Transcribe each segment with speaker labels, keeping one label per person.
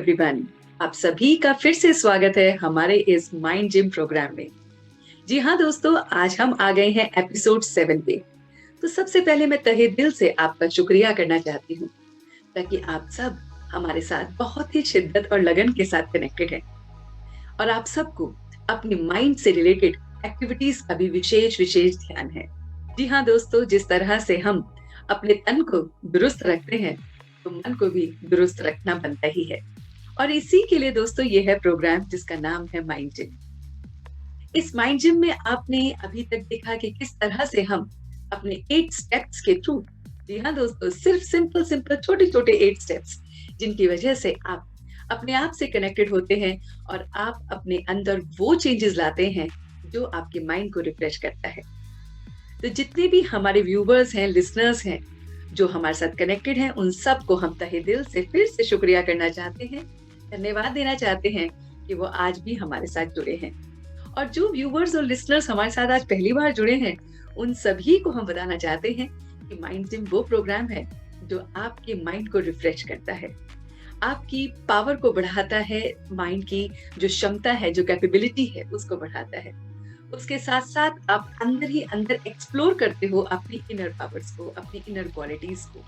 Speaker 1: Everyone, आप सभी का फिर से स्वागत है हमारे इस माइंड जिम प्रोग्राम में। जी हाँ दोस्तों, आज हम आ गए हैं एपिसोड 7 पे। तो सबसे पहले मैं तहे दिल से आपका शुक्रिया करना चाहती हूँ, ताकि आप सब हमारे साथ बहुत ही शिद्दत और लगन के साथ कनेक्टेड हैं और आप सबको अपने माइंड से रिलेटेड एक्टिविटीज का भी विशेष विशेष ध्यान है। जी हाँ दोस्तों, जिस तरह से हम अपने तन को दुरुस्त रखते हैं, तो मन को भी दुरुस्त रखना बनता ही है। और इसी के लिए दोस्तों ये है प्रोग्राम जिसका नाम है माइंड जिम। इस माइंड जिम में आपने अभी तक देखा कि किस तरह से हम अपने 8 स्टेप्स के थ्रू, जी हाँ दोस्तों, सिर्फ सिंपल सिंपल छोटे छोटे 8 स्टेप्स, जिनकी वजह से आप अपने आप से कनेक्टेड होते हैं और आप अपने अंदर वो चेंजेस लाते हैं जो आपके माइंड को रिफ्रेश करता है। तो जितने भी हमारे व्यूवर्स हैं, लिसनर्स हैं, जो हमारे साथ कनेक्टेड हैं, उन सबको हम तहे दिल से फिर से शुक्रिया करना चाहते हैं, धन्यवाद देना चाहते हैं कि वो आज भी हमारे साथ जुड़े हैं। और जो व्यूवर्स और लिसनर्स हमारे साथ आज पहली बार जुड़े हैं, उन सभी को हम बताना चाहते हैं कि माइंड जिम वो प्रोग्राम है जो आपके माइंड को रिफ्रेश करता है, आपकी पावर को बढ़ाता है, माइंड की जो क्षमता है, जो कैपेबिलिटी है, उसको बढ़ाता है। उसके साथ साथ आप अंदर ही अंदर एक्सप्लोर करते हो अपनी इनर पावर्स को, अपनी इनर क्वालिटीज को,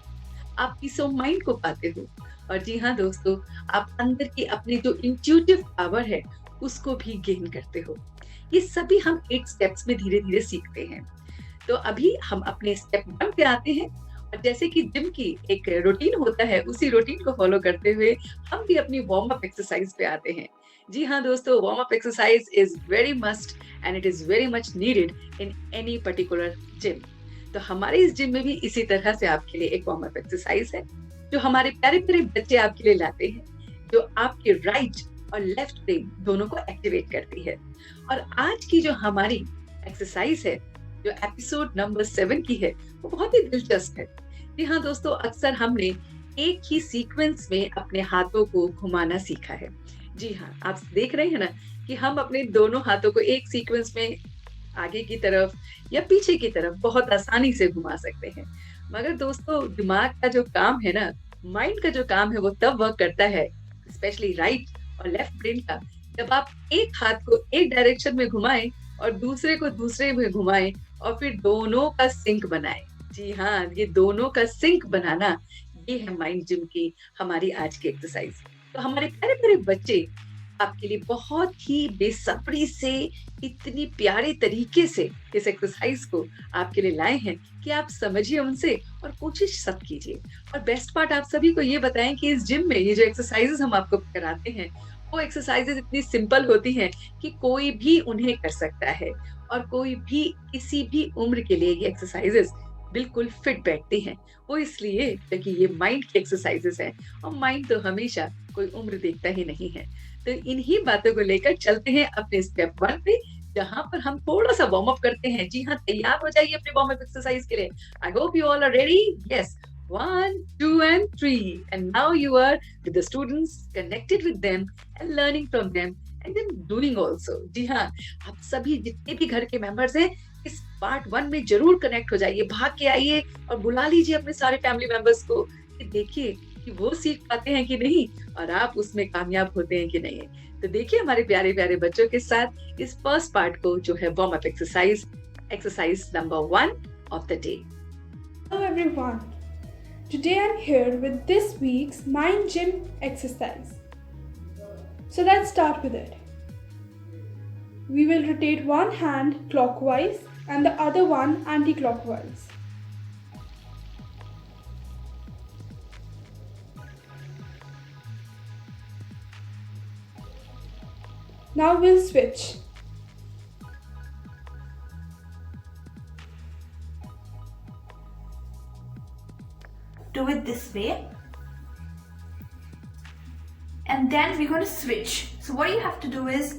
Speaker 1: आप पीस ऑफ माइंड को पाते हो। और जी हाँ दोस्तों, आप अंदर की अपनी जो इंट्यूटिव पावर है उसको भी गेन करते हो। ये सभी हम 8 स्टेप्स में धीरे धीरे सीखते हैं। तो अभी हम अपने स्टेप 1 पे आते हैं और जैसे कि जिम की एक रूटीन होता है, उसी रूटीन को फॉलो करते हुए हम भी अपनी वार्म अप एक्सरसाइज पे आते हैं। जी हाँ दोस्तों, warm up exercise is very must and it is very much needed in any particular gym. तो हमारे इस जिम में भी इसी तरह से आपके लिए एक वार्म अप एक्सरसाइज है जो हमारे प्यारे प्यारे बच्चे आपके लिए लाते हैं, जो आपके राइट और लेफ्ट ब्रेन दोनों को एक्टिवेट करती है। और आज की जो हमारी एक्सरसाइज है, जो एपिसोड नंबर 7 की है, वो बहुत ही दिलचस्प है। जी हाँ दोस्तों, अक्सर हमने एक ही सीक्वेंस में अपने हाथों को घुमाना सीखा है। जी हाँ, आप देख रहे हैं ना कि हम अपने दोनों हाथों को एक सीक्वेंस में आगे की तरफ या पीछे की तरफ बहुत आसानी से घुमा सकते हैं। मगर दोस्तों, दिमाग का जो काम है ना, माइंड का जो काम है, वो तब वर्क करता है, स्पेशली राइट और लेफ्ट ब्रेन का, जब आप एक हाथ को एक डायरेक्शन में घुमाएं और दूसरे को दूसरे में घुमाएं और फिर दोनों का सिंक बनाएं। जी हाँ, ये दोनों का सिंक बनाना, ये है माइंड जिम की हमारी आज की एक्सरसाइज। तो हमारे प्यारे प्यारे बच्चे आपके लिए बहुत ही बेसब्री से, इतनी प्यारे तरीके से इस एक्सरसाइज को आपके लिए लाए हैं कि आप समझिए उनसे और कोशिश सब कीजिए। और बेस्ट पार्ट आप सभी को ये बताएं कि इस जिम में ये जो एक्सरसाइजेस हम आपको कराते हैं, वो एक्सरसाइजेस इतनी सिंपल होती हैं कि कोई भी उन्हें कर सकता है और कोई भी किसी भी उम्र के लिए ये एक्सरसाइजेस बिल्कुल फिट बैठती हैं। वो इसलिए क्योंकि ये माइंड की एक्सरसाइजेस हैं और माइंड तो हमेशा कोई उम्र देखता ही नहीं है। तो इन्हीं बातों को लेकर चलते हैं अपने स्टेप 1 पे, जहां पर हम थोड़ा सा वार्म अप करते हैं। जी हाँ, तैयार हो जाइए अपने वार्म अप एक्सरसाइज के लिए। I hope you all are ready. Yes, 1, 2 and 3 and now you are with the students, connected with them and learning from them and then doing also. जी हाँ, आप सभी जितने भी घर के मेंबर्स हैं, इस पार्ट 1 में जरूर कनेक्ट हो जाइए, भाग के आइए और बुला लीजिए अपने सारे फैमिली मेंबर्स को कि देखिए कि वो सीख पाते हैं कि नहीं और आप उसमें कामयाब होते हैं कि नहीं। तो देखिए हमारे प्यारे प्यारे बच्चों के साथ इस फर्स्ट पार्ट को, जो है warm up exercise, exercise number 1 of the day.
Speaker 2: Hello everyone. Today I'm here with this week's Mind Gym exercise. So let's start with it. We will rotate one hand clockwise and the other one anti-clockwise. Now we'll switch.
Speaker 3: Do it this way, and then we're going to switch. So what you have to do is,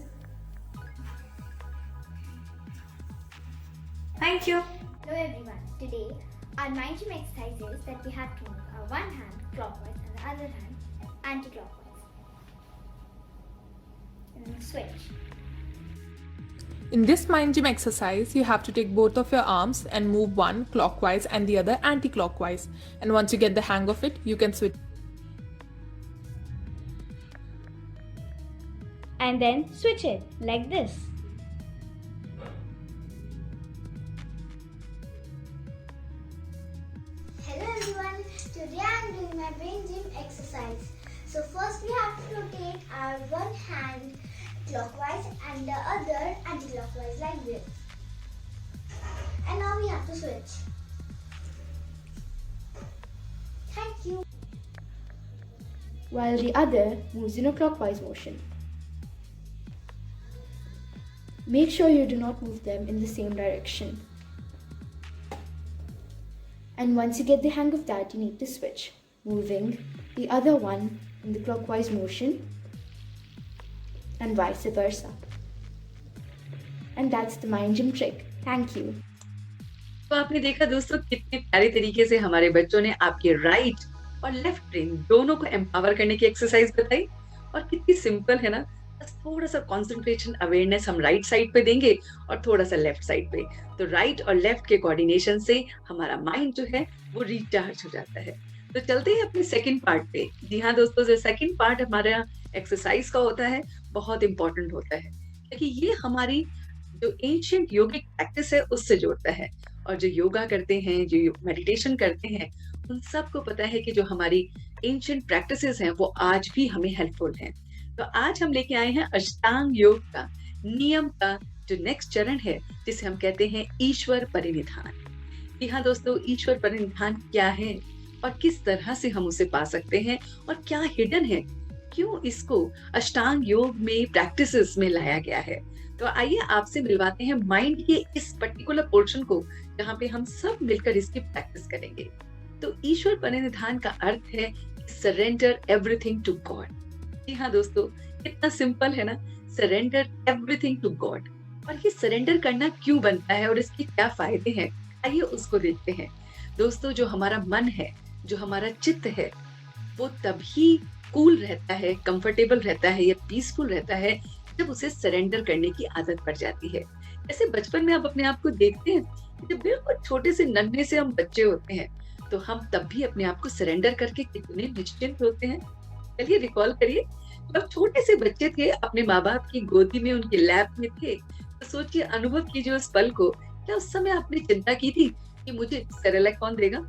Speaker 3: thank you.
Speaker 4: Hello everyone. Today our mind gym exercise is that we have to move our one hand clockwise and the other hand anti-clockwise. And then switch.
Speaker 5: In this mind gym exercise, you have to take both of your arms and move one clockwise and the other anti-clockwise. And once you get the hang of it, you can switch.
Speaker 6: and then switch it like this.
Speaker 4: Hello everyone, today I am doing my brain gym exercise. So first we have to rotate our one hand clockwise and the other anti-clockwise like this. And now we have to switch. Thank you.
Speaker 7: While the other moves in a clockwise motion. Make sure you do not move them in the same direction. And once you get the hang of that, you need to switch, moving the other one in the clockwise motion and vice versa. And that's the mind gym trick. Thank you.
Speaker 1: तो आपने देखा दोस्तों कितने प्यारे तरीके से हमारे बच्चों ने आपके राइट और लेफ्ट ब्रेन दोनों को एम्पावर करने की एक्सरसाइज बताई और कितनी सिंपल है ना। बस थोड़ा सा कंसंट्रेशन अवेयरनेस हम राइट साइड पे देंगे और थोड़ा सा लेफ्ट साइड पे, तो राइट और लेफ्ट के कोऑर्डिनेशन से हमारा माइंड जो है वो रिचार्ज हो जाता है। तो चलते हैं अपने सेकंड पार्ट पे। जी हाँ दोस्तों, जो सेकंड पार्ट हमारा एक्सरसाइज का होता है बहुत इंपॉर्टेंट होता है, क्योंकि ये हमारी जो एंशिएंट योगिक प्रैक्टिस है उससे जोड़ता है। और जो योगा करते हैं, जो मेडिटेशन करते हैं, उन सबको पता है कि जो हमारी एंशिएंट प्रैक्टिसेस हैं वो आज भी हमें हेल्पफुल हैं। तो आज हम लेके आए हैं अष्टांग योग का नियम का जो नेक्स्ट चरण है, जिसे हम कहते हैं ईश्वर परिनिधान। जी हाँ दोस्तों, ईश्वर परिनिधान क्या है और किस तरह से हम उसे पा सकते हैं और क्या हिडन है, क्यों इसको अष्टांग योग में प्रैक्टिसेस में लाया गया है। तो आइए आपसे मिलवाते हैं माइंड के इस पर्टिकुलर पोर्शन को, जहाँ पे हम सब मिलकर इसकी प्रैक्टिस करेंगे। तो ईश्वर परिनिधान का अर्थ है सरेंडर एवरीथिंग टू गॉड। जी हाँ दोस्तों, कितना सिंपल है ना, सरेंडर एवरीथिंग टू गॉड। और ये सरेंडर करना क्यों बनता है और इसके क्या फायदे हैं, आइए उसको देखते हैं। दोस्तों, जो हमारा मन है, जो हमारा चित्त है, वो तभी कूल रहता है, कंफर्टेबल रहता है या पीसफुल रहता है जब उसे सरेंडर करने की आदत पड़ जाती है। जैसे बचपन में आप अपने आप को देखते हैं, जब बिल्कुल छोटे से नन्हे से हम बच्चे होते हैं, तो हम तब भी अपने आप को सरेंडर करके कितने निश्चिंत होते हैं। चलिए रिकॉल करिए, जब छोटे से बच्चे थे, अपने माँ बाप की गोदी में, उनके लैप में थे, तो सोचिए, अनुभव कीजिए उस पल को। क्या उस समय आपने चिंता की थी कि मुझे सेरेलैक कौन देगा,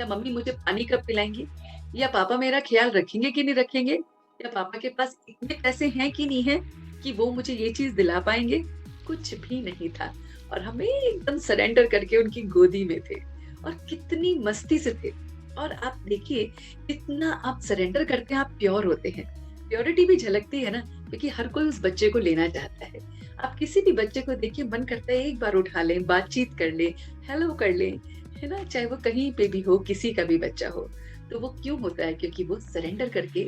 Speaker 1: या मम्मी मुझे पानी कब पिलाएंगी, या पापा मेरा ख्याल रखेंगे कि नहीं रखेंगे, या पापा के पास इतने पैसे हैं कि नहीं है कि वो मुझे ये चीज दिला पाएंगे? कुछ भी नहीं था, और हमें एकदम सरेंडर करके उनकी गोदी में थे और कितनी मस्ती से थे। और आप देखिए, कितना आप सरेंडर करते हैं, आप प्योर होते हैं। प्योरिटी भी झलकती है ना, क्योंकि हर कोई उस बच्चे को लेना चाहता है। आप किसी भी बच्चे को देखिए, मन करता है एक बार उठा लें, बातचीत कर लें, हेलो कर लें, है ना, चाहे वो कहीं पे भी हो, किसी का भी बच्चा हो। तो वो क्यों होता है? क्योंकि वो सरेंडर करके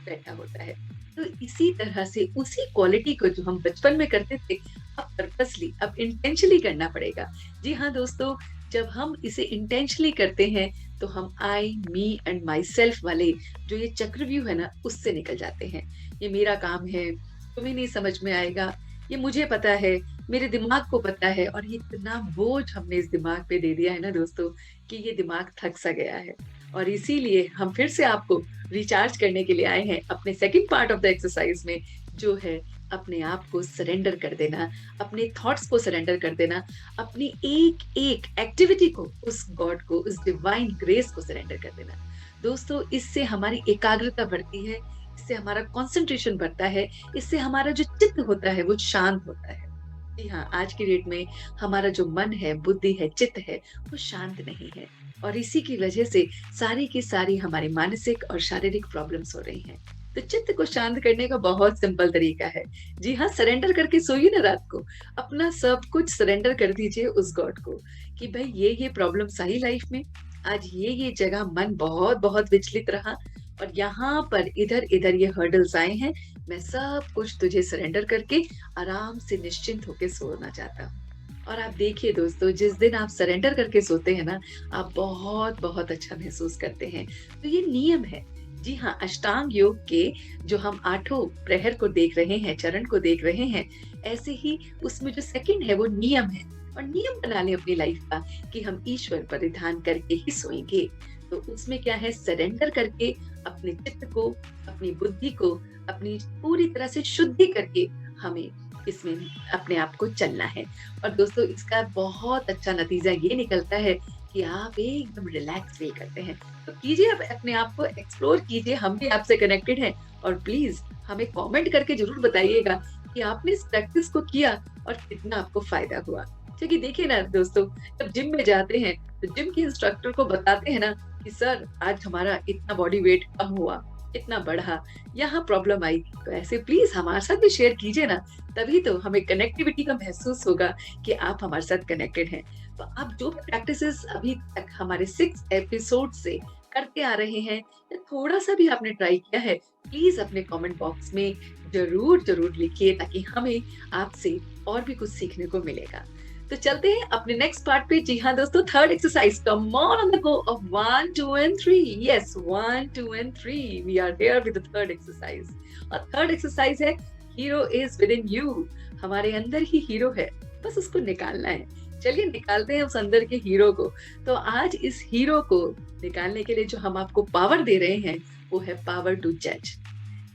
Speaker 1: बैठा होता है। तो इसी तरह से उसी क्वालिटी को जो हम बचपन में करते थे, अब पर्पसली, अब इंटेंशनली करना पड़ेगा। जी हाँ दोस्तों, जब हम इसे इंटेंशनली करते हैं तो हम आई, मी एंड माई सेल्फ वाले जो ये चक्रव्यूह है ना, उससे निकल जाते हैं। ये मेरा काम है, तुम्हें नहीं समझ में आएगा, ये मुझे पता है, मेरे दिमाग को पता है। और ये इतना बोझ हमने इस दिमाग पे दे दिया है ना दोस्तों, कि ये दिमाग थक सा गया है। और इसीलिए हम फिर से आपको रिचार्ज करने के लिए आए हैं अपने second part of the exercise में, जो है अपने आप को सरेंडर कर देना, अपने थॉट्स को सरेंडर कर देना, अपनी एक एक एक्टिविटी को उस गॉड को, उस डिवाइन ग्रेस को सरेंडर कर देना। दोस्तों, इससे हमारी एकाग्रता बढ़ती है, इससे हमारा कंसंट्रेशन बढ़ता है, इससे हमारा जो चित्त होता है वो शांत होता है। जी हाँ, आज की डेट में हमारा जो मन है, बुद्धि है, चित्त है, वो शांत नहीं है। और इसी की वजह से सारी की सारी हमारी मानसिक और शारीरिक प्रॉब्लम्स हो रही हैं। तो चित्त को शांत करने का बहुत सिंपल तरीका है। जी हाँ, सरेंडर करके सोइए ना रात को, अपना सब कुछ सरेंडर कर दीजिए उस गॉड को कि भाई ये प्रॉब्लम्स आई लाइफ में, आज ये जगह मन बहुत बहुत विचलित रहा, और यहाँ पर इधर इधर ये हर्डल्स आए हैं, मैं सब कुछ तुझे सरेंडर करके आराम से निश्चिंत होके सोना चाहता हूँ। और आप देखिए दोस्तों, जिस दिन आप सरेंडर करके सोते हैं ना, आप बहुत बहुत अच्छा महसूस करते हैं। तो ये नियम है। जी हाँ, अष्टांग योग के जो हम 8 प्रहर को देख रहे हैं, चरण को देख रहे हैं, ऐसे ही उसमें जो सेकंड है वो नियम है। और नियम बना लें अपनी लाइफ का कि हम ईश्वर परिधान करके ही सोएंगे। तो उसमें क्या है, सरेंडर करके अपने चित्त को, अपनी बुद्धि को, अपनी पूरी तरह से शुद्धि करके हमें इसमें अपने आप को चलना है। और दोस्तों इसका बहुत अच्छा नतीजा ये निकलता है कि आप एकदम रिलैक्स फील करते हैं। तो कीजिए, आप अपने आप को एक्सप्लोर कीजिए, हम भी आपसे कनेक्टेड हैं। और प्लीज हमें कमेंट करके जरूर बताइएगा कि आपने इस प्रैक्टिस को किया और कितना आपको फायदा हुआ। क्योंकि देखिए ना दोस्तों, जब जिम में जाते हैं तो जिम के इंस्ट्रक्टर को बताते हैं ना कि सर आज हमारा इतना बॉडी वेट कम हुआ, इतना बढ़ा, यहाँ प्रॉब्लम आई, तो ऐसे प्लीज हमारे साथ भी शेयर कीजिए ना। तभी तो हमें कनेक्टिविटी का महसूस होगा कि आप हमारे साथ कनेक्टेड हैं। तो आप जो भी प्रैक्टिसेस अभी तक हमारे 6 एपिसोड से करते आ रहे हैं, या थोड़ा सा भी आपने ट्राई किया है, प्लीज अपने कमेंट बॉक्स में जरूर जरूर लिखिए, ताकि हमें आपसे और भी कुछ सीखने को मिलेगा। तो चलते हैं अपने नेक्स्ट पार्ट पे। जी हाँ दोस्तों, third exercise, come on the go off 1 2 and 3। Yes, 1 2 and 3 we are here with the third exercise. और थर्ड एक्सरसाइज है hero is within you. हमारे अंदर ही हीरो है, बस उसको निकालना है। चलिए निकालते हैं उस अंदर के हीरो को। तो आज इस हीरो को निकालने के लिए जो हम आपको पावर दे रहे हैं वो है पावर टू जज।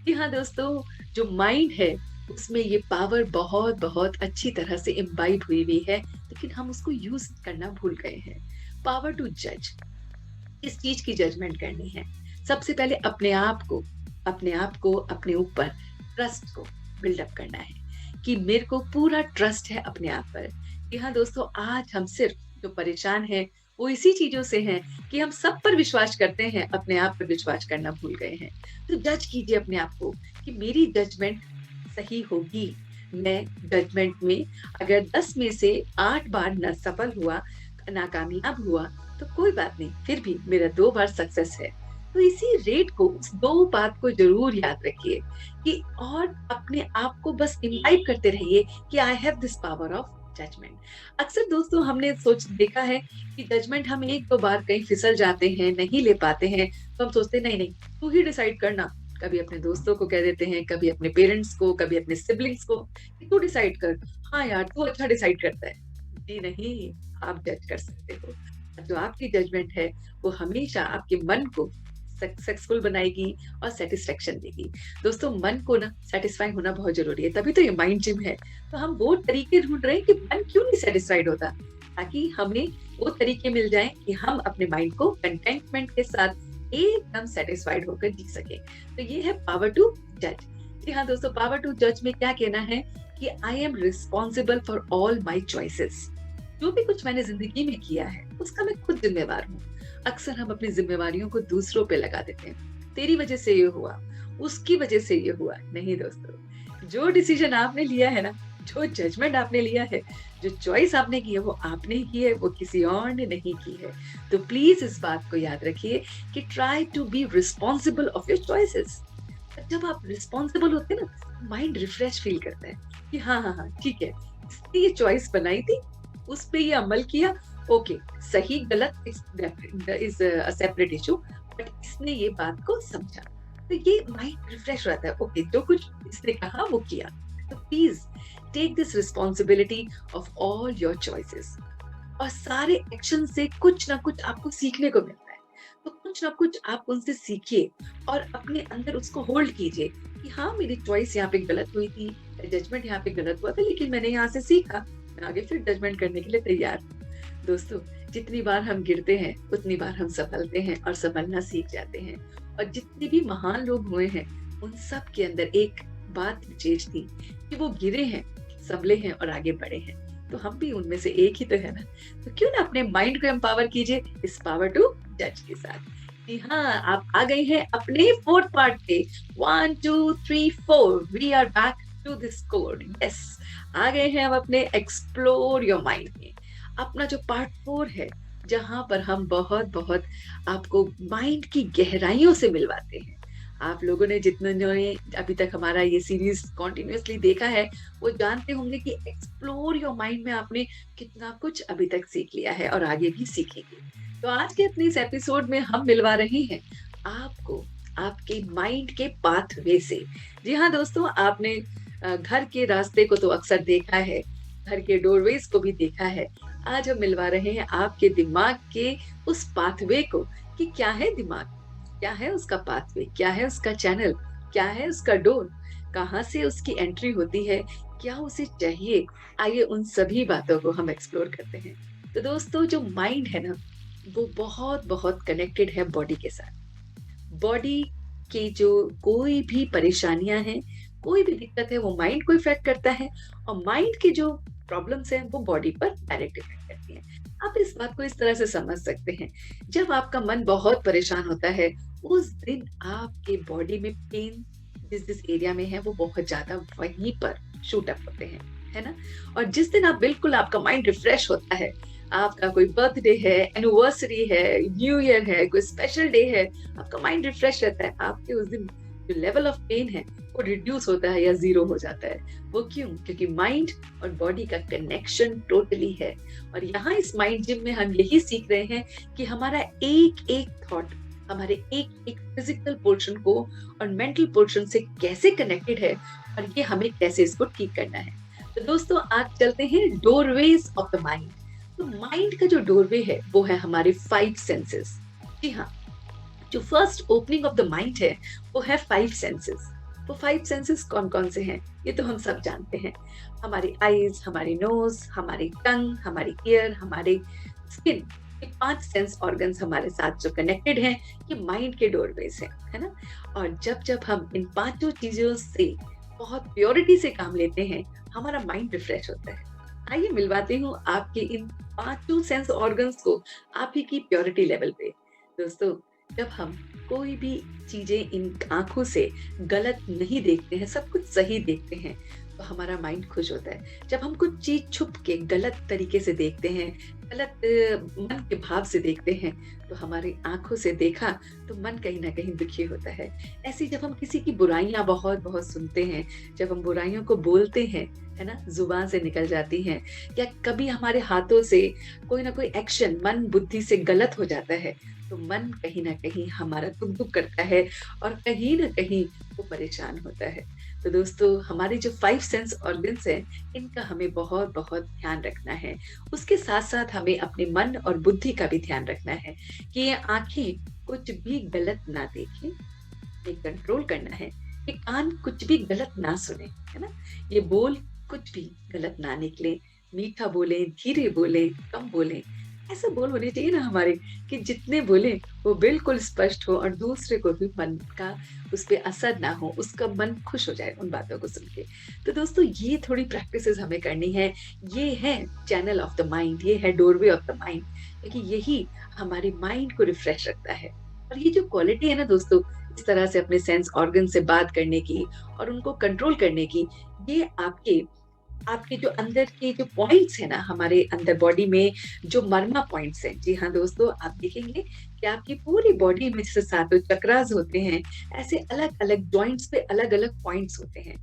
Speaker 1: जी हाँ दोस्तों, जो माइंड है उसमें ये पावर बहुत बहुत अच्छी तरह से इम्बाइब हुई हुई है, लेकिन हम उसको यूज करना भूल गए हैं। पावर टू जज, इस चीज की जजमेंट करनी है। सबसे पहले अपने आप को अपने ऊपर ट्रस्ट को बिल्डअप करना है कि मेरे को पूरा ट्रस्ट है अपने आप पर। जी हाँ दोस्तों, आज हम सिर्फ जो परेशान हैं वो इसी चीजों से हैं कि हम सब पर विश्वास करते हैं, अपने आप पर विश्वास करना भूल गए हैं। तो जज कीजिए अपने आप को कि मेरी जजमेंट सही होगी। मैं जजमेंट में अगर 10 में से 8 बार न सफल हुआ, नाकामयाब हुआ, तो कोई बात नहीं, फिर भी मेरा 2 बार सक्सेस है। तो इसी रेट को, उस 2 बात को जरूर याद रखिए कि और अपने आप को बस इम्बाइब करते रहिए कि I have this power of judgement. अक्सर दोस्तों हमने देखा है कि जजमेंट हम 1-2 बार कहीं फिसल जाते हैं, नहीं ले पाते हैं, तो हम सोचते नहीं नहीं तू ही डिसाइड करना। कभी अपने दोस्तों को कह देते हैं, कभी अपने पेरेंट्स को, कभी अपने सिबलिंग्स को कि तू डिसाइड कर। हाँ यार, तू अच्छा डिसाइड करता है। जी नहीं, आप जज कर सकते हो। जो आपकी जजमेंट है वो हमेशा आपके मन को सक्सेसफुल बनाएगी और सेटिस्फेक्शन देगी। दोस्तों मन को ना सेटिस्फाई होना बहुत जरूरी है, तभी तो ये माइंड जिम है। तो हम वो तरीके ढूंढ रहे हैं कि मन क्यों नहीं सेटिस्फाइड होता, ताकि हमें वो तरीके मिल जाएं कि हम अपने माइंड को कंटेंटमेंट के साथ एकदम सेटिस्फाइड होकर जी सके। तो ये है पावर टू जज। जी हाँ दोस्तों, पावर टू जज में क्या कहना है कि आई am responsible for all my choices. जो भी कुछ मैंने जिंदगी में किया है उसका मैं खुद जिम्मेवार हूँ। अक्सर हम अपनी जिम्मेवारियों को दूसरों पे लगा देते हैं, तेरी वजह से ये हुआ, उसकी वजह से ये हुआ। नहीं दोस्तों, जो डिसीजन आपने लिया है ना, जो जजमेंट आपने लिया है, जो चॉइस आपने की है, वो आपने ही की है, वो किसी और ने नहीं की है। तो प्लीज इस बात को याद रखिए कि try to be responsible of your choices. जब आप रिस्पॉन्सिबल होते हैं ना, माइंड रिफ्रेश फील करता है कि हाँ हाँ हाँ ठीक है, इसने ये चॉइस बनाई थी, उस पे ये अमल किया, ओके, सही गलत is a separate issue, but इसने ये बात को समझा, तो ये माइंड रिफ्रेश रहता है। ओके, जो कुछ इसने कहा वो किया। तो please take this responsibility of all your choices. और सारे एक्शन से कुछ ना कुछ आपको सीखने को मिलता है, तो कुछ ना कुछ आप उनसे सीखिए और अपने अंदर उसको होल्ड कीजिए कि हाँ मेरी चॉइस यहाँ पे गलत हुई थी, जजमेंट यहाँ पे गलत हुआ था, लेकिन मैंने यहाँ से सीखा, मैं आगे फिर जजमेंट करने के लिए तैयार हूँ। दोस्तों, जितनी बार हम गिरते हैं उतनी बार हम संभलते हैं और संभलना सीख जाते हैं। और जितने भी महान लोग हुए हैं उन सब के अंदर एक बात विशेष थी कि वो गिरे हैं, संभले हैं और आगे बढ़े हैं। तो हम भी उनमें से एक ही तो है ना। तो क्यों ना अपने माइंड को एम्पावर कीजिए इस पावर टू जज के साथ। जी हाँ, आप आ गए हैं अपने 4th पार्ट पे। 1 2 3 4 we are back to this code. Yes, आ गए हैं हम अपने एक्सप्लोर योर माइंड में, अपना जो पार्ट 4 है, जहां पर हम बहुत बहुत आपको माइंड की गहराइयों से मिलवाते हैं। आप लोगों ने जितने ने अभी तक हमारा ये सीरीज कॉन्टिन्यूसली देखा है वो जानते होंगे कि एक्सप्लोर योर माइंड में आपने कितना कुछ अभी तक सीख लिया है और आगे भी सीखेंगे। तो आज के अपने इस एपिसोड में हम मिलवा रहे हैं आपको आपके माइंड के पाथवे से। जी हाँ दोस्तों, आपने घर के रास्ते को तो अक्सर देखा है, घर के डोरवेज को भी देखा है। आज हम मिलवा रहे हैं आपके दिमाग के उस पाथवे को कि क्या है दिमाग, क्या है उसका पाथवे, क्या है उसका चैनल, क्या है उसका डोर। कहाँ से उसकी एंट्री होती है, क्या उसे चाहिए, आइए उन सभी बातों को हम एक्सप्लोर करते हैं। तो दोस्तों, जो माइंड है ना, वो बहुत बहुत कनेक्टेड है बॉडी के साथ। बॉडी की जो कोई भी परेशानियां हैं, कोई भी दिक्कत है, वो माइंड को इफेक्ट करता है, और माइंड की जो प्रॉब्लम्स हैं वो बॉडी पर डायरेक्ट इफेक्ट करती हैं। आप इस बात को इस तरह से समझ सकते हैं, जब आपका मन बहुत परेशान होता है, उस दिन आपके बॉडी में पेन जिस एरिया में है वो बहुत ज्यादा वहीं पर शूट अप होते हैं, है ना। और जिस दिन आप बिल्कुल, आपका माइंड रिफ्रेश होता है, आपका कोई बर्थडे है, एनिवर्सरी है, न्यू ईयर है, कोई स्पेशल डे है, आपका माइंड रिफ्रेश रहता है, आपके उस दिन जो लेवल ऑफ पेन है वो रिड्यूस होता है या जीरो हो जाता है। वो क्यों? क्योंकि माइंड और बॉडी का कनेक्शन टोटली है। और यहाँ इस माइंड जिम में हम यही सीख रहे हैं कि हमारा एक एक थॉट हमारे एक एक फिजिकल पोर्शन को और मेंटल पोर्शन से कैसे कनेक्टेड है, और ये हमें कैसे इसको ठीक करना है। तो दोस्तों, आज चलते हैं डोरवेज ऑफ द माइंड। तो माइंड का जो डोरवे है वो है हमारे 5 सेंसेस। जी हाँ, जो first opening of the mind है वो है 5 सेंसेस। वो 5 सेंसेस कौन कौन से हैं ये तो हम सब जानते हैं। हमारी आईज, हमारी नोज, हमारी टंग, हमारी ईयर, हमारे स्किन, ये 5 सेंस ऑर्गन्स हमारे साथ जो कनेक्टेड हैं, ये माइंड के डोरवेज हैं, है ना। और जब जब हम इन 5 चीजों से बहुत प्योरिटी से काम लेते हैं, हमारा माइंड रिफ्रेश होता है। आइए मिलवाती हूँ आपके इन 5 सेंस ऑर्गन्स को आप ही की प्योरिटी लेवल पे। दोस्तों, जब हम कोई भी चीजें इन आंखों से गलत नहीं देखते हैं, सब कुछ सही देखते हैं, तो हमारा माइंड खुश होता है। जब हम कुछ चीज छुप के गलत तरीके से देखते हैं, गलत मन के भाव से देखते हैं, तो हमारी आंखों से देखा तो मन कहीं ना कहीं दुखी होता है। ऐसे जब हम किसी की बुराइयां बहुत बहुत सुनते हैं, जब हम बुराइयों को बोलते हैं, है ना, जुबान से निकल जाती हैं, या कभी हमारे हाथों से कोई ना कोई एक्शन मन बुद्धि से गलत हो जाता है, तो मन कहीं ना कहीं हमारा दुख दुख करता है और कहीं ना कहीं वो परेशान होता है। तो दोस्तों, हमारे जो 5 सेंस ऑर्गन्स हैं, इनका हमें बहुत बहुत ध्यान रखना है। उसके साथ साथ हमें अपने मन और बुद्धि का भी ध्यान रखना है कि ये आंखें कुछ भी गलत ना देखें, ये कंट्रोल करना है। ये कान कुछ भी गलत ना सुने, है ना। ये बोल कुछ भी गलत ना निकले, मीठा बोले, धीरे बोले, कम बोले। ऐसा बोल होने चाहिए ना हमारे कि जितने बोले वो बिल्कुल स्पष्ट हो और दूसरे को भी मन का उस पर असर ना हो, उसका मन खुश हो जाए उन बातों को सुन के। तो दोस्तों, ये थोड़ी प्रैक्टिसेस हमें करनी है। ये है चैनल ऑफ द माइंड, ये है डोरवे ऑफ द माइंड, क्योंकि यही हमारे माइंड को रिफ्रेश रखता है। और ये जो क्वालिटी है ना दोस्तों, इस तरह से अपने सेंस ऑर्गन से बात करने की और उनको कंट्रोल करने की, ये आपके जो अंदर के जो पॉइंट्स है ना, हमारे अंदर बॉडी में जो मर्मा पॉइंट्स हैं। जी हाँ दोस्तों, आप देखेंगे कि आपकी पूरी बॉडी में जैसे 7 चक्रास होते हैं, ऐसे अलग अलग जॉइंट्स पे अलग अलग पॉइंट्स होते हैं।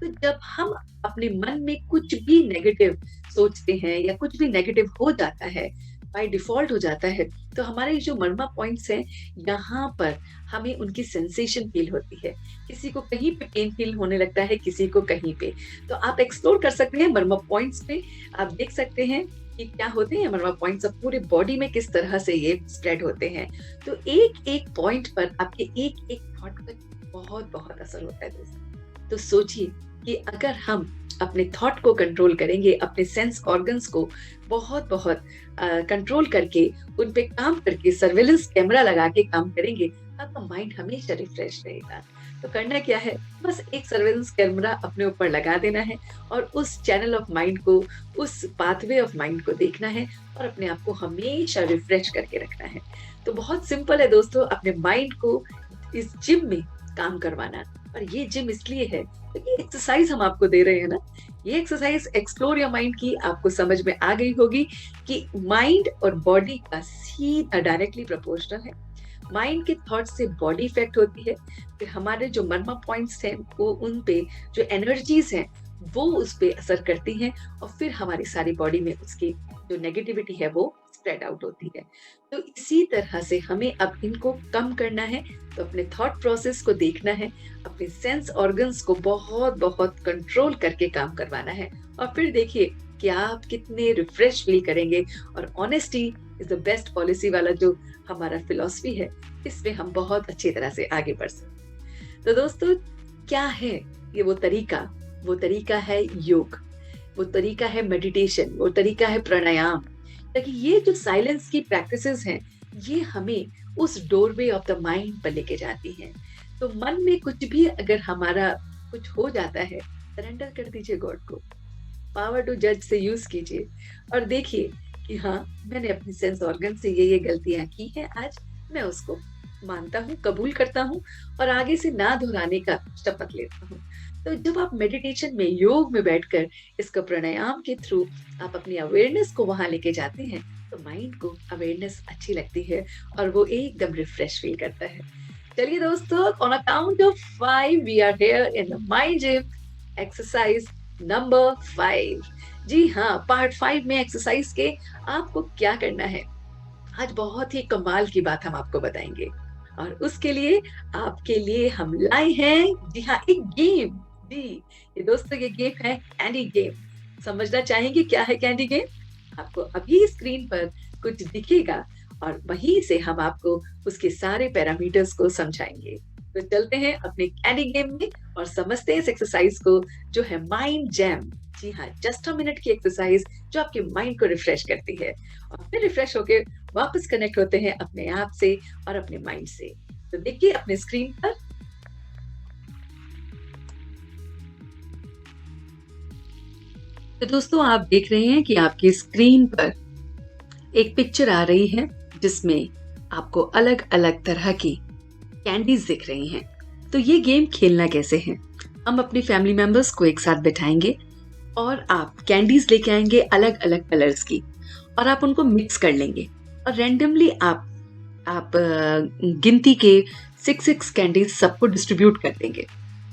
Speaker 1: तो जब हम अपने मन में कुछ भी नेगेटिव सोचते हैं या कुछ भी नेगेटिव हो जाता है, बाय डिफॉल्ट हो जाता है, तो हमारे जो मर्मा पॉइंट्स हैं, यहाँ पर हमें उनकी सेंसेशन फील होती है। किसी को कहीं पे पेन फील होने लगता है, किसी को कहीं पे। तो आप एक्सप्लोर कर सकते हैं मर्मा पॉइंट्स पे, आप देख सकते हैं कि क्या होते हैं मर्मा पॉइंट्स, अब पूरे बॉडी में किस तरह से ये स्प्रेड होते हैं। तो एक एक पॉइंट पर आपके एक एक थॉट का बहुत बहुत असर होता है दोस्तों। तो सोचिए कि अगर हम अपने थॉट को कंट्रोल करेंगे, अपने सेंस ऑर्गन्स को बहुत बहुत कंट्रोल करके, उन पे काम करके, सर्वेलेंस कैमरा लगा के काम करेंगे, आपका माइंड हमेशा रिफ्रेश रहेगा। तो करना क्या है, बस एक सर्वेलेंस कैमरा अपने ऊपर लगा देना है और उस चैनल ऑफ माइंड को, उस पाथवे ऑफ माइंड को देखना है और अपने आप को हमेशा रिफ्रेश करके रखना है। तो बहुत सिंपल है दोस्तों, अपने माइंड को इस जिम में काम करवाना। और ये जिम इसलिए है क्योंकि एक्सरसाइज हम आपको दे रहे हैं ना, ये एक्सरसाइज एक्सप्लोर योर माइंड की आपको समझ में आ गई होगी कि माइंड और बॉडी का सीधा डायरेक्टली प्रोपोर्शनल है। माइंड के थॉट से बॉडी इफेक्ट होती है, फिर हमारे जो मर्मा पॉइंट्स हैं वो उन पे जो एनर्जीज हैं वो उस पे असर करती हैं और फिर हमारी सारी बॉडी में उसकी जो नेगेटिविटी है वो स्प्रेड आउट होती है। तो इसी तरह से हमें अब इनको कम करना है, तो अपने थॉट प्रोसेस को देखना है, अपने सेंस ऑर्गन्स को बहुत बहुत कंट्रोल करके काम करवाना है और फिर देखिए कि आप कितने रिफ्रेश फील करेंगे। और honesty is the best policy वाला जो हमारा फिलॉसफी है, इसमें हम बहुत अच्छी तरह से आगे बढ़ सकते हैं। तो दोस्तों, क्या है ये वो तरीका है योग, वो तरीका है मेडिटेशन, वो तरीका है प्राणायाम, ताकि ये जो साइलेंस की प्रैक्टिसेस हैं ये हमें उस डोरवे ऑफ द माइंड पर लेके जाती हैं। तो मन में कुछ भी अगर हमारा कुछ हो जाता है, सरेंडर कर दीजिए गॉड को, पावर टू जज से यूज कीजिए और देखिए कि हाँ, मैंने अपनी सेंस ऑर्गन से ये गलतियां की हैं, आज मैं उसको मानता हूँ, कबूल करता हूँ और आगे से ना दोहराने का शपथ लेता हूँ। तो जब आप मेडिटेशन में, योग में बैठकर इसका प्राणायाम के थ्रू आप अपनी अवेयरनेस को वहां लेके जाते हैं, तो माइंड को अवेयरनेस अच्छी लगती है और वो एकदम रिफ्रेश फील करता है। चलिए दोस्तों, on a count of 5 we are here in the mind gym exercise number 5। जी हाँ, पार्ट 5 में एक्सरसाइज के आपको क्या करना है, आज बहुत ही कमाल की बात हम आपको बताएंगे और उसके लिए आपके लिए हम लाए हैं, जी हाँ, एक गेम। जी ये दोस्तों, ये गेम है कैंडी गेम। समझना चाहेंगे क्या है कैंडी गेम? आपको अभी स्क्रीन पर कुछ दिखेगा और वहीं से हम आपको उसके सारे पैरामीटर्स को समझाएंगे। तो चलते हैं अपने कैंडी गेम में और समझते हैं इस एक्सरसाइज को, जो है माइंड जैम। जी हाँ, जस्ट अ मिनट की एक्सरसाइज जो आपके माइंड को रिफ्रेश करती है और फिर रिफ्रेश होके वापस कनेक्ट होते हैं अपने आप से और अपने माइंड से। तो देखिए अपने स्क्रीन पर, तो दोस्तों आप देख रहे हैं कि आपकी स्क्रीन पर एक पिक्चर आ रही है जिसमें आपको अलग अलग तरह की कैंडीज दिख रही हैं। तो ये गेम खेलना कैसे है, हम अपनी फैमिली मेंबर्स को एक साथ बिठाएंगे और आप कैंडीज लेके आएंगे अलग अलग कलर्स की और आप उनको मिक्स कर लेंगे और रैंडमली आप गिनती के 6 कैंडीज सबको डिस्ट्रीब्यूट कर देंगे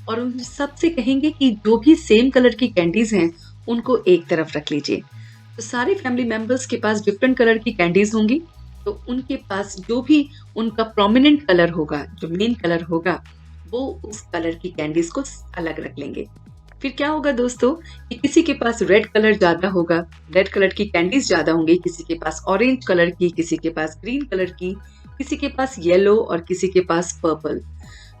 Speaker 1: और उन सबसे कहेंगे कि जो भी सेम कलर की कैंडीज हैं उनको एक तरफ रख लीजिए। तो सारे फैमिली मेंबर्स के पास डिफरेंट कलर की कैंडीज होंगी, तो उनके पास जो भी उनका प्रोमिनेंट कलर होगा, जो मेन कलर होगा, वो उस कलर की कैंडीज को अलग रख लेंगे। फिर क्या होगा दोस्तों कि किसी के पास रेड कलर ज्यादा होगा, रेड कलर की कैंडीज ज्यादा होंगी, किसी के पास ऑरेंज कलर की, किसी के पास ग्रीन कलर की, किसी के पास येलो और किसी के पास पर्पल।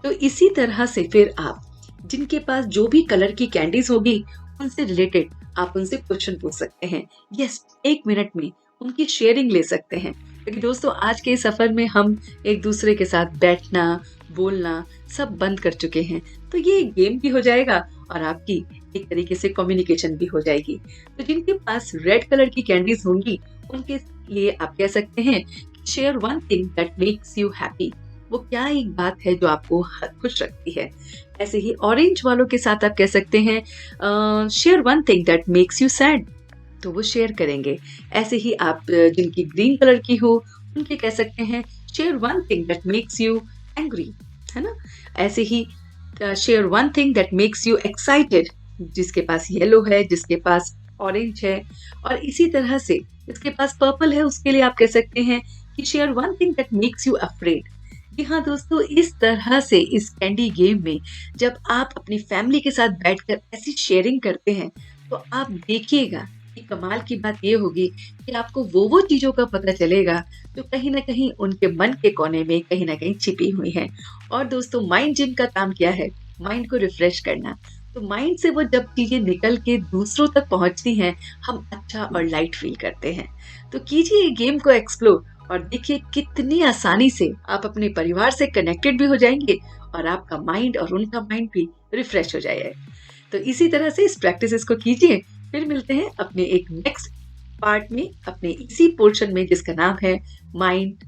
Speaker 1: तो इसी तरह से फिर आप जिनके पास जो भी कलर की कैंडीज होगी उनसे रिलेटेड आप उनसे क्वेश्चन पूछ सकते हैं। यस, 1 मिनट में उनकी शेयरिंग ले सकते हैं, क्योंकि दोस्तों आज के सफर में हम एक दूसरे के साथ बैठना, बोलना सब बंद कर चुके हैं। तो ये गेम भी हो जाएगा और आपकी एक तरीके से कम्युनिकेशन भी हो जाएगी। तो जिनके पास रेड कलर की कैंडीज होंगी उनके लिए आप कह सकते हैं share one thing that makes you happy. वो क्या एक बात है जो आपको खुश रखती है। ऐसे ही ऑरेंज वालों के साथ आप कह सकते हैं share one thing that makes you sad, तो वो शेयर करेंगे। ऐसे ही आप जिनकी ग्रीन कलर की हो उनके कह सकते हैं share one thing that makes you angry, है ना। ऐसे ही share one thing that makes you excited, जिसके पास येलो है, जिसके पास ऑरेंज है, और इसी तरह से जिसके पास पर्पल है उसके लिए आप कह सकते हैं कि share one thing that makes you afraid. जी हाँ दोस्तों, इस तरह से इस कैंडी गेम में जब आप अपनी फैमिली के साथ बैठकर ऐसी शेयरिंग करते हैं तो आप देखिएगा कि कमाल की बात ये होगी कि आपको वो चीजों का पता चलेगा जो कहीं ना कहीं उनके मन के कोने में कहीं ना कहीं छिपी हुई हैं। और दोस्तों माइंड जिम का काम क्या है? माइंड को रिफ्रेश करना। तो माइंड से वो जब चीजें निकल के दूसरों तक पहुंचती हैं हम अच्छा और लाइट फील करते हैं। तो कीजिए ये गेम को एक्सप्लोर और देखिए कितनी आसानी से आप अपने परिवार से कनेक्टेड भी हो जाएंगे और आपका माइंड और उनका माइंड भी रिफ्रेश हो जाएगा। तो इसी तरह से इस प्रैक्टिस को कीजिए। फिर मिलते हैं अपने एक नेक्स्ट पार्ट में, अपने इसी पोर्शन में जिसका नाम है mind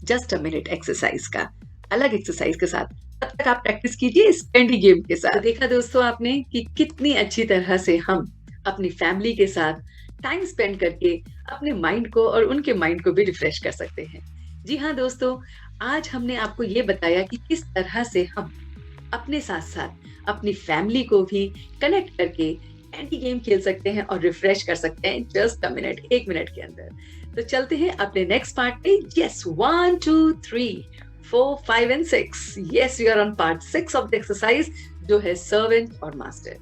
Speaker 1: just a minute exercise का, अलग एक्सरसाइज के साथ। तब तक आप प्रैक्टिस कीजिए इस कैंडी गेम के साथ। तो देखा दोस्तों आपने कि कितनी अच्छी तरह से हम अपनी फैमिली के साथ टाइम स्पेंड करके अपने माइंड को और उनके माइंड को भी रिफ्रेश कर सकते हैं। जी हाँ दोस्तों, आज हमने आपको ये बताया कि किस तरह से हम अपने साथ साथ अपनी फैमिली को भी कनेक्ट करके कैंडी गेम खेल सकते हैं और रिफ्रेश कर सकते हैं जस्ट अ मिनट, 1 मिनट के अंदर। तो चलते हैं अपने नेक्स्ट पार्ट पे। Yes, 1 2 3 4 5 and 6। Yes, we are on part 6 of the exercise जो है सर्वेंट और मास्टर।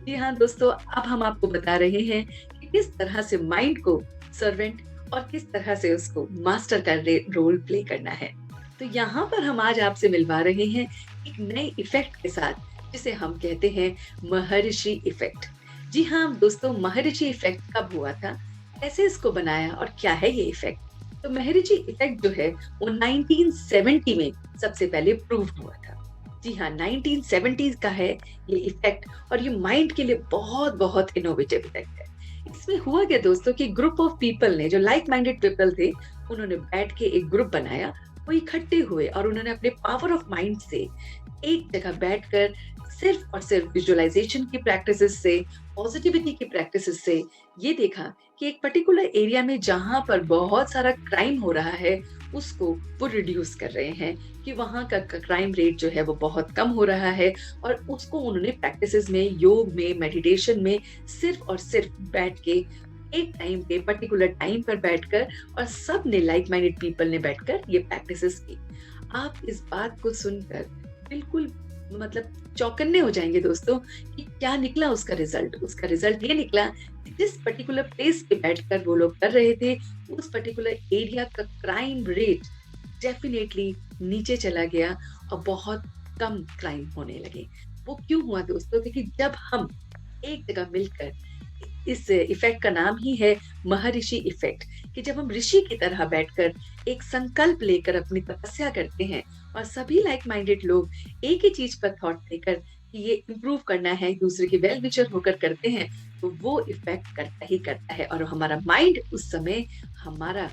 Speaker 1: जी हाँ दोस्तों, अब हम आपको बता रहे हैं कि किस तरह से माइंड को सर्वेंट और किस तरह से उसको मास्टर का रोल प्ले करना है। तो यहाँ पर हम आज आपसे मिलवा रहे हैं एक नए इफेक्ट के साथ, जिसे हम कहते हैं महर्षि इफेक्ट। जी हाँ दोस्तों, महर्षि इफेक्ट कब हुआ था, कैसे इसको बनाया और क्या है ये इफेक्ट? तो महर्षि इफेक्ट जो है वो 1970 में सबसे पहले प्रूव हुआ था। जी हाँ, 1970s का है ये इफेक्ट और ये माइंड के लिए बहुत बहुत इनोवेटिव इफेक्ट है। इसमें हुआ क्या दोस्तों कि ग्रुप ऑफ पीपल ने, जो लाइक माइंडेड पीपल थे, उन्होंने बैठ के एक ग्रुप बनाया, वो इकट्ठे हुए और उन्होंने अपने पावर ऑफ माइंड से एक जगह बैठकर सिर्फ और सिर्फ विजुअलाइजेशन की प्रैक्टिसेस से, पॉजिटिविटी की प्रैक्टिसेस से ये देखा कि एक पर्टिकुलर एरिया में जहां पर बहुत सारा क्राइम हो रहा है उसको वो रिड्यूस कर रहे हैं, कि वहां का क्राइम रेट जो है वो बहुत कम हो रहा है। और उसको उन्होंने प्रैक्टिसेस में, योग में, मेडिटेशन में सिर्फ और सिर्फ बैठ के एक टाइम पे, पर्टिकुलर टाइम पर बैठकर, और सब ने, लाइक माइंडेड पीपल ने बैठकर ये प्रैक्टिसेस की। आप इस बात को सुनकर बिल्कुल मतलब चौकन्ने हो जाएंगे दोस्तों कि क्या निकला उसका रिजल्ट। उसका रिजल्ट ये निकला कि जिस पर्टिकुलर प्लेस पे बैठकर वो लोग कर रहे थे, उस पर्टिकुलर एरिया का क्राइम रेट डेफिनेटली नीचे चला गया और बहुत कम क्राइम होने लगे। वो क्यों हुआ दोस्तों? क्योंकि जब हम एक जगह मिलकर, इस इफेक्ट का नाम ही है महर्षि इफेक्ट, कि जब हम ऋषि की तरह बैठकर एक संकल्प लेकर अपनी तपस्या करते हैं और सभी लाइक माइंडेड लोग एक ही चीज पर थॉट लेकर कि ये इम्प्रूव करना है, दूसरे के वेल विशर होकर करते हैं, तो वो इफेक्ट करता ही करता है और हमारा माइंड उस समय हमारा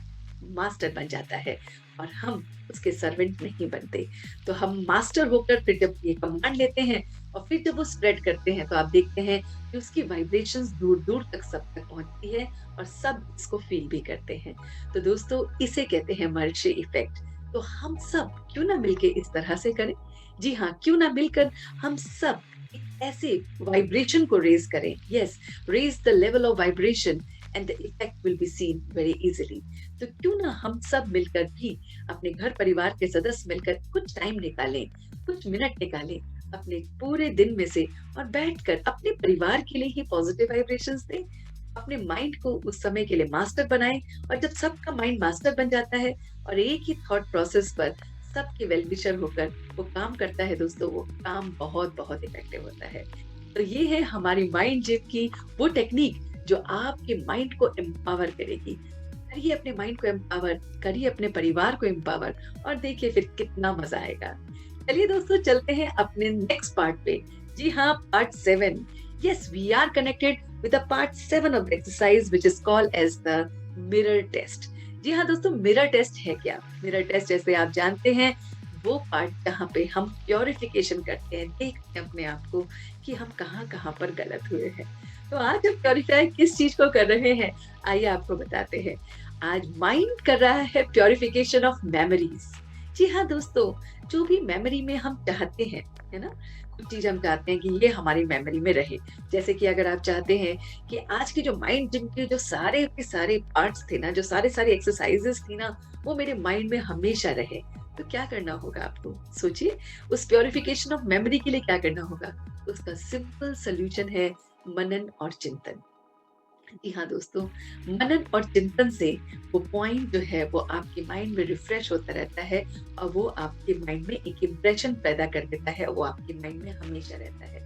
Speaker 1: मास्टर बन जाता है और हम उसके सर्वेंट नहीं बनते। तो हम मास्टर होकर फिर जब ये कमांड लेते हैं और फिर जब वो स्प्रेड करते हैं, तो आप देखते हैं कि उसकी वाइब्रेशंस दूर दूर तक सब तक पहुंचती है और सब इसको फील भी करते हैं। तो दोस्तों, इसे कहते हैं महर्षि इफेक्ट। तो हम सब क्यों ना मिलके इस तरह से करें? जी हाँ, क्यों ना मिलकर हम सब एक ऐसे वाइब्रेशन को रेज करें। Yes, raise the level of vibration and the effect will be seen very easily। तो क्यों ना हम सब मिलकर भी, अपने घर परिवार के सदस्य मिलकर कुछ टाइम निकालें, कुछ मिनट निकालें अपने पूरे दिन में से और बैठकर अपने परिवार के लिए ही पॉजिटिव वाइब्रेशंस दें, अपने माइंड को उस समय के लिए मास्टर बनाएं। और जब सबका माइंड मास्टर बन जाता है और एक ही थॉट प्रोसेस पर सबके वेलविशर होकर वो काम करता है दोस्तों, वो काम बहुत बहुत इफेक्टिव होता है। तो ये है हमारी माइंड जिम की वो टेक्निक जो आपके माइंड को एम्पावर करेगी। करिए अपने माइंड को एम्पावर, करिए अपने परिवार को एम्पावर और देखिए फिर कितना मजा आएगा। चलिए दोस्तों, चलते हैं अपने नेक्स्ट पार्ट पे। जी हाँ, part 7। Yes, we are connected with the part 7 of the exercise which is called as the mirror test. जी हाँ दोस्तों, मिरर टेस्ट है क्या? मिरर टेस्ट जैसे आप जानते हैं वो पार्ट जहाँ पे हम प्योरिफिकेशन करते हैं, देखते हैं अपने आप को कि हम कहाँ कहाँ पर गलत हुए हैं। तो आज हम प्योरीफाई किस चीज को कर रहे हैं, आइए आपको बताते हैं। आज माइंड कर रहा है प्योरिफिकेशन ऑफ मेमोरीज। जी हाँ दोस्तों, जो भी मेमोरी में हम चाहते हैं, है ना, कुछ चीज हम चाहते हैं कि ये हमारी मेमोरी में रहे। जैसे कि अगर आप चाहते हैं कि आज की जो माइंड जिम के जो सारे के सारे पार्ट्स थे ना, जो सारे सारे एक्सरसाइजेस थी ना, वो मेरे माइंड में हमेशा रहे, तो क्या करना होगा आपको? सोचिए, उस प्योरिफिकेशन ऑफ मेमोरी के लिए क्या करना होगा? उसका सिंपल सोल्यूशन है मनन और चिंतन। जी हाँ दोस्तों, मनन और चिंतन से वो पॉइंट जो है वो आपके माइंड में रिफ्रेश होता रहता है और वो आपके माइंड में एक इम्प्रेशन पैदा कर देता है, वो आपके माइंड में हमेशा रहता है।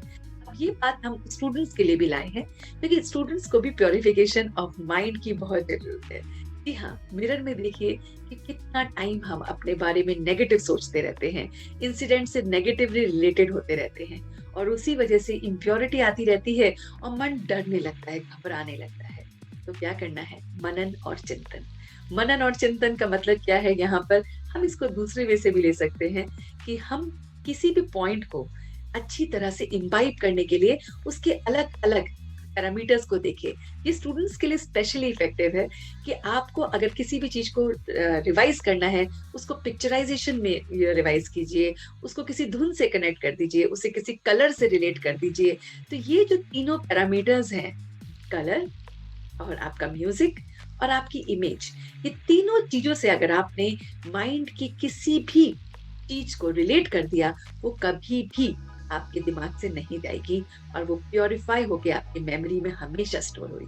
Speaker 1: अब ये बात हम स्टूडेंट्स के लिए भी लाए हैं, क्योंकि स्टूडेंट्स को भी प्योरिफिकेशन ऑफ माइंड की बहुत जरूरत है। जी हाँ, मिरर में देखिए कि कितना टाइम हम अपने बारे में नेगेटिव सोचते रहते हैं, इंसिडेंट से नेगेटिवली रिलेटेड होते रहते हैं और उसी वजह से इम्प्योरिटी आती रहती है और मन डरने लगता है, घबराने लगता है। तो क्या करना है? मनन और चिंतन। मनन और चिंतन का मतलब क्या है? यहाँ पर हम इसको दूसरे वे से भी ले सकते हैं कि हम किसी भी पॉइंट को अच्छी तरह से इम्बाइब करने के लिए उसके अलग अलग पैरामीटर्स को देखें। ये स्टूडेंट्स के लिए स्पेशली इफेक्टिव है कि आपको अगर किसी भी चीज को रिवाइज करना है, उसको पिक्चराइजेशन में रिवाइज कीजिए, उसको किसी धुन से कनेक्ट कर दीजिए, उसे किसी कलर से रिलेट कर दीजिए। तो ये जो तीनों पैरामीटर्स हैं, कलर और आपका म्यूजिक और आपकी इमेज, ये तीनों चीजों से अगर आपने माइंड की किसी भी चीज को रिलेट कर दिया, वो कभी भी आपके दिमाग से नहीं जाएगी और वो प्योरीफाई होके आपकी मेमोरी में हमेशा स्टोर होगी।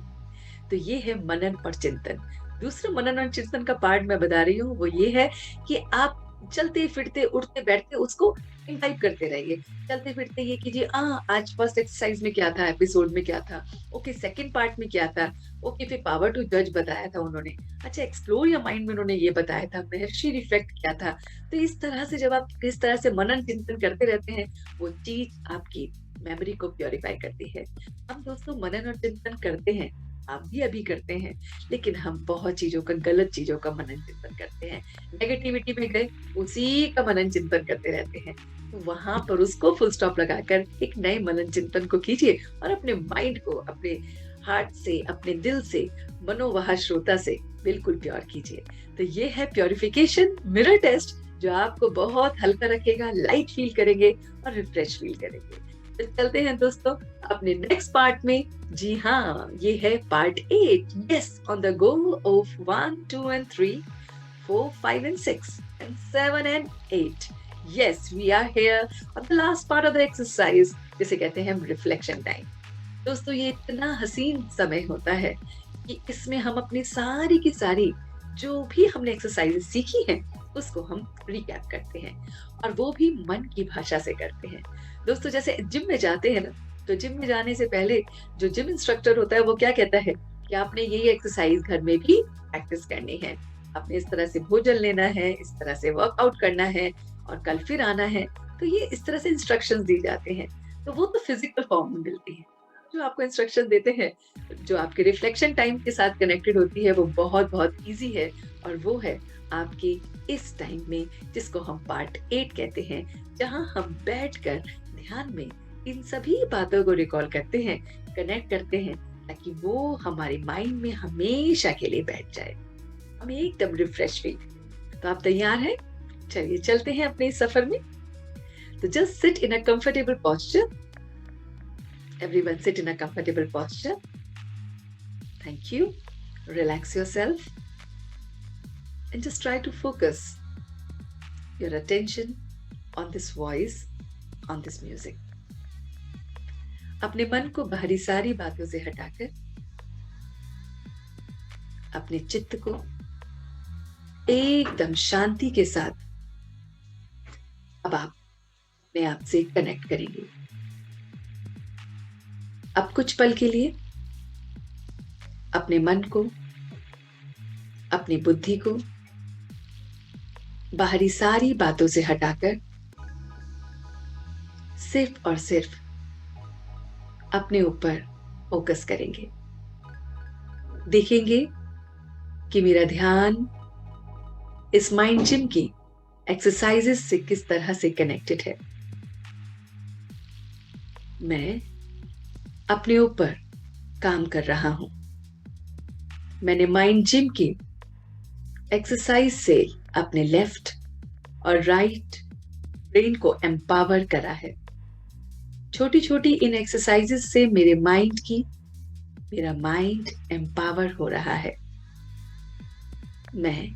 Speaker 1: तो ये है मनन और चिंतन। दूसरा मनन और चिंतन का पार्ट मैं बता रही हूँ वो ये है कि आप चलते फिरते उठते बैठते उसको इनवाइट करते रहिए। चलते फिरते ये कीजिए, आज फर्स्ट एक्सरसाइज में क्या था, एपिसोड में क्या था, ओके सेकंड पार्ट में क्या था, ओके फिर पावर टू जज बताया था उन्होंने, अच्छा एक्सप्लोर योर माइंड में उन्होंने ये बताया था, महर्षि रिफ्लेक्ट क्या था। तो इस तरह से जब आप इस तरह से मनन चिंतन करते रहते हैं, वो चीज आपकी मेमोरी को प्योरीफाई करती है। हम दोस्तों मनन और चिंतन करते हैं, आप भी अभी करते हैं, लेकिन हम बहुत चीजों का, गलत चीजों का मनन चिंतन करते हैं। नेगेटिविटी में गए, उसी का मनन चिंतन करते रहते हैं। तो वहां पर उसको फुल स्टॉप लगाकर एक नए मनन चिंतन को कीजिए और अपने माइंड को अपने हार्ट से, अपने दिल से, मनोवाह श्रोता से बिल्कुल प्योर कीजिए। तो ये है प्योरिफिकेशन मिरर टेस्ट, जो आपको बहुत हल्का रखेगा, लाइट फील करेंगे और रिफ्रेश फील करेंगे। तो चलते हैं दोस्तों अपने नेक्स्ट पार्ट में। जी हाँ, ये है part 8। Yes, on the go off 1, 2 and 3, 4, 5 and 6 and 7 and 8. Yes, we are here on the last part of the exercise, जिसे कहते हैं हम रिफ्लेक्शन टाइम। दोस्तों ये इतना हसीन समय होता है कि इसमें हम अपनी सारी की सारी जो भी हमने एक्सरसाइज सीखी हैं उसको हम रिकैप करते हैं, और वो भी मन की भाषा से करते हैं। दोस्तों जैसे जिम में जाते हैं ना, तो जिम में जाने से पहले जो जिम इंस्ट्रक्टर होता है वो क्या कहता है कि आपने ये एक्सरसाइज घर में भी प्रैक्टिस करनी है, आपने इस तरह से भोजन लेना है, इस तरह से वर्कआउट करना है और कल फिर आना है। तो ये इस तरह से इंस्ट्रक्शंस दी जाते हैं। तो वो तो फिजिकल फॉर्म में मिलती है। जो आपको इंस्ट्रक्शन देते हैं, जो आपके रिफ्लेक्शन टाइम के साथ कनेक्टेड होती है, वो बहुत बहुत इजी है, और वो है आपकी इस टाइम में, जिसको हम पार्ट 8 कहते हैं, जहां हम बैठकर ध्यान में इन सभी बातों को रिकॉल करते हैं, कनेक्ट करते हैं, ताकि वो हमारे माइंड में हमेशा के लिए बैठ जाए, हम एकदम रिफ्रेश फील करें। तो आप तैयार हैं? चलिए चलते हैं अपने इस सफर में। तो just sit in a comfortable posture. Everyone sit in a comfortable posture. Thank you. Relax yourself and just try to focus your attention on this voice, on this music. अपने मन को बाहरी सारी बातों से हटाकर अपने चित्त को एकदम शांति के साथ अब आप अपने आप से कनेक्ट करेंगे। अब कुछ पल के लिए अपने मन को, अपनी बुद्धि को बाहरी सारी बातों से हटाकर सिर्फ और सिर्फ अपने ऊपर फोकस करेंगे। देखेंगे कि मेरा ध्यान इस माइंड जिम की एक्सरसाइजेस से किस तरह से कनेक्टेड है। मैं अपने ऊपर काम कर रहा हूं। मैंने माइंड जिम की एक्सरसाइज से अपने लेफ्ट और राइट ब्रेन को एम्पावर करा है। छोटी छोटी इन एक्सरसाइजेस से मेरा माइंड एम्पावर हो रहा है। मैं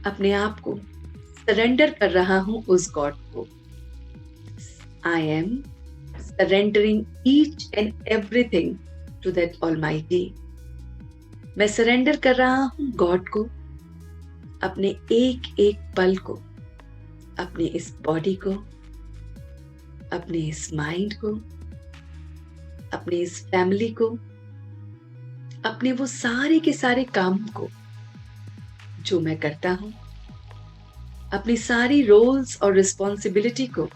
Speaker 1: अपने आप को सरेंडर कर रहा हूं उस गॉड को। I am surrendering each and everything to that Almighty. मैं सरेंडर कर रहा हूं गॉड को, अपने एक एक पल को, अपनी इस बॉडी को, अपने इस माइंड को, अपनी इस फैमिली को, अपने वो सारे के सारे काम को जो मैं करता हूं, अपनी सारी रोल्स और रिस्पॉन्सिबिलिटी को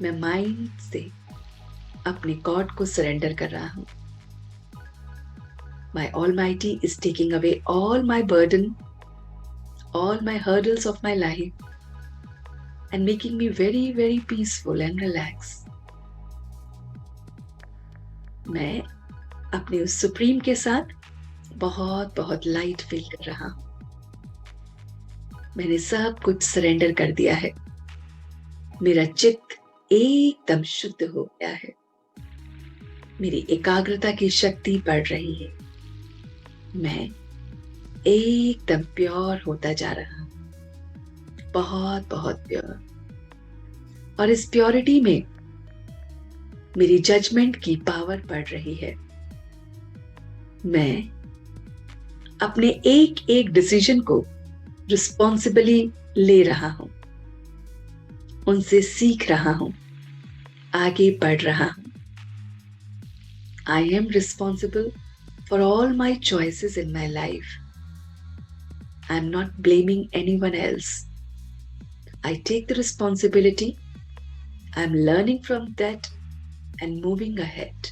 Speaker 1: मैं माइंड से अपने गॉड को सरेंडर कर रहा हूं। My Almighty is taking away all my burden, all my hurdles of my life, and making me very, very peaceful and relaxed. मैं अपने उस सुप्रीम के साथ बहुत बहुत लाइट फील कर रहा हूं। मैंने सब कुछ सरेंडर कर दिया है। मेरा चित्त एकदम शुद्ध हो गया है। मेरी एकाग्रता की शक्ति बढ़ रही है। मैं एकदम प्योर होता जा रहा हूं, बहुत बहुत प्योर। और इस प्योरिटी में मेरी जजमेंट की पावर बढ़ रही है। मैं अपने एक एक डिसीजन को रिस्पॉन्सिबली ले रहा हूं, उनसे सीख रहा हूं, आगे बढ़ रहा हूं। I am responsible for all my choices in my life. I am not blaming anyone else. I take the responsibility. I am learning from that and moving ahead.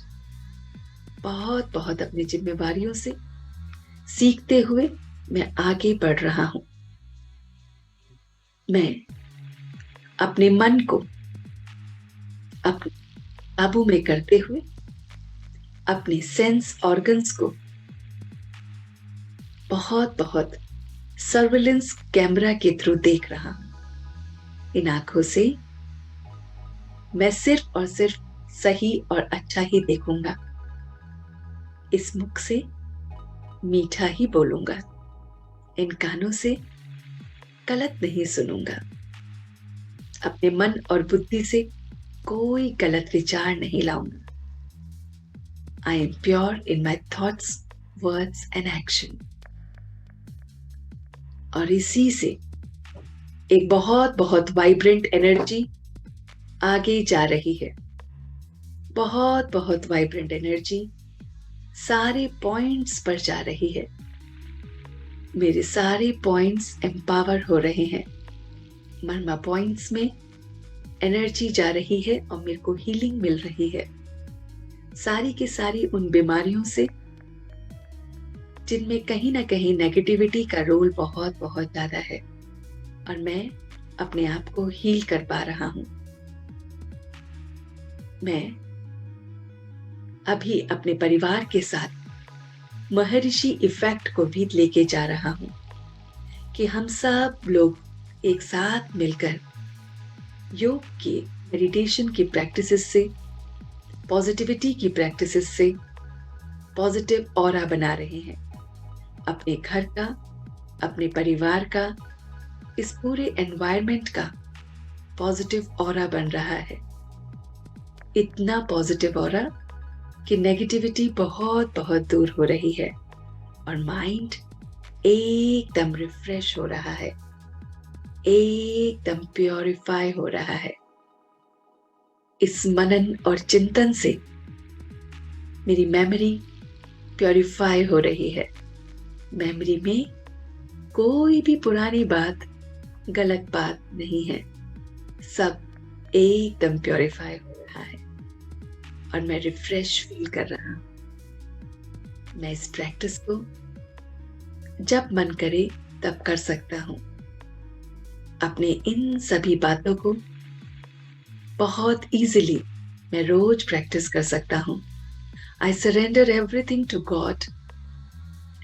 Speaker 1: बहुत बहुत अपनी जिम्मेवारियों से सीखते हुए मैं आगे बढ़ रहा हूं। मैं अपने मन को अपने काबू में करते हुए अपने सेंस ऑर्गन्स को बहुत बहुत सर्विलेंस कैमरा के थ्रू देख रहा हूं। इन आंखों से मैं सिर्फ और सिर्फ सही और अच्छा ही देखूंगा। इस मुख से मीठा ही बोलूंगा। इन कानों से गलत नहीं सुनूंगा। अपने मन और बुद्धि से कोई गलत विचार नहीं लाऊंगा। I am pure in my thoughts, words and action. और इसी से एक बहुत बहुत वाइब्रेंट एनर्जी आगे जा रही है। बहुत बहुत वाइब्रेंट एनर्जी सारे पॉइंट्स पर जा रही है। मेरे सारे पॉइंट्स एम्पावर हो रहे हैं। मर्मा पॉइंट्स में एनर्जी जा रही है और मेरे को हीलिंग मिल रही है। सारी की सारी उन बीमारियों से जिनमें कहीं ना कहीं नेगेटिविटी का रोल बहुत बहुत ज्यादा है, और मैं अपने आप को हील कर पा रहा हूं। मैं अभी अपने परिवार के साथ महर्षि इफेक्ट को भी लेके जा रहा हूं कि हम सब लोग एक साथ मिलकर योग की, मेडिटेशन की प्रैक्टिसेस से, पॉजिटिविटी की प्रैक्टिसेस से पॉजिटिव ऑरा बना रहे हैं। अपने घर का, अपने परिवार का, इस पूरे एनवायरनमेंट का पॉजिटिव ऑरा बन रहा है। इतना पॉजिटिव ऑरा कि नेगेटिविटी बहुत बहुत दूर हो रही है और माइंड एकदम रिफ्रेश हो रहा है, एकदम प्योरीफाई हो रहा है। इस मनन और चिंतन से मेरी मेमोरी प्योरीफाई हो रही है। मेमोरी में कोई भी पुरानी बात, गलत बात नहीं है। सब एकदम प्योरीफाई हो रहा है और मैं रिफ्रेश फील कर रहा हूं। मैं इस प्रैक्टिस को जब मन करे तब कर सकता हूं। अपने इन सभी बातों को बहुत इजीली मैं रोज प्रैक्टिस कर सकता हूं। I surrender everything to God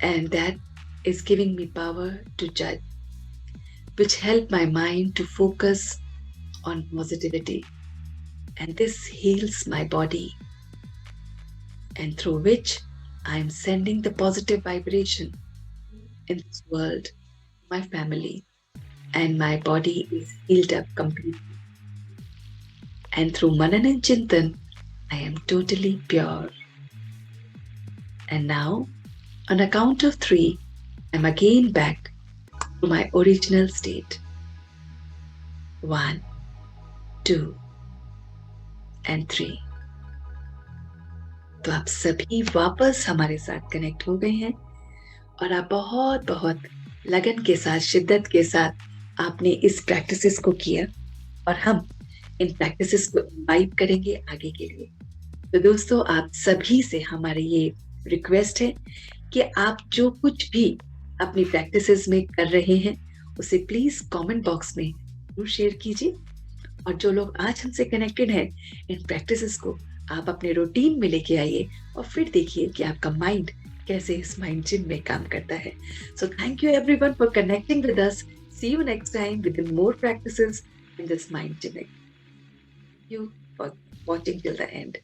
Speaker 1: and that is giving me power to जज, which help my mind to focus on positivity, and this heals my body, and through which I am sending the positive vibration in this world, my family, and my body is healed up completely. And through Manan and Chintan, I am totally pure. And now, on a count of 3, I'm again back to my original state. 1, 2 and 3. तो आप सभी वापस हमारे साथ connect हो गए हैं और आप बहुत बहुत लगन के साथ, शिद्दत के साथ आपने इस प्रैक्टिसेस को किया और हम इन प्रैक्टिसेस को इन्वाइट करेंगे आगे के लिए। तो दोस्तों, आप सभी से हमारे ये रिक्वेस्ट है कि आप जो कुछ भी अपनी प्रैक्टिसेस में कर रहे हैं उसे प्लीज कमेंट बॉक्स में जरूर शेयर कीजिए। और जो लोग आज हमसे कनेक्टेड हैं, इन प्रैक्टिसेस को आप अपने रूटीन में लेके आइए और फिर देखिए कि आपका माइंड कैसे इस माइंड जिम में काम करता है। So thank you everyone for connecting with us. See you next time with more practices in this mind gym. Thank you for watching till the end.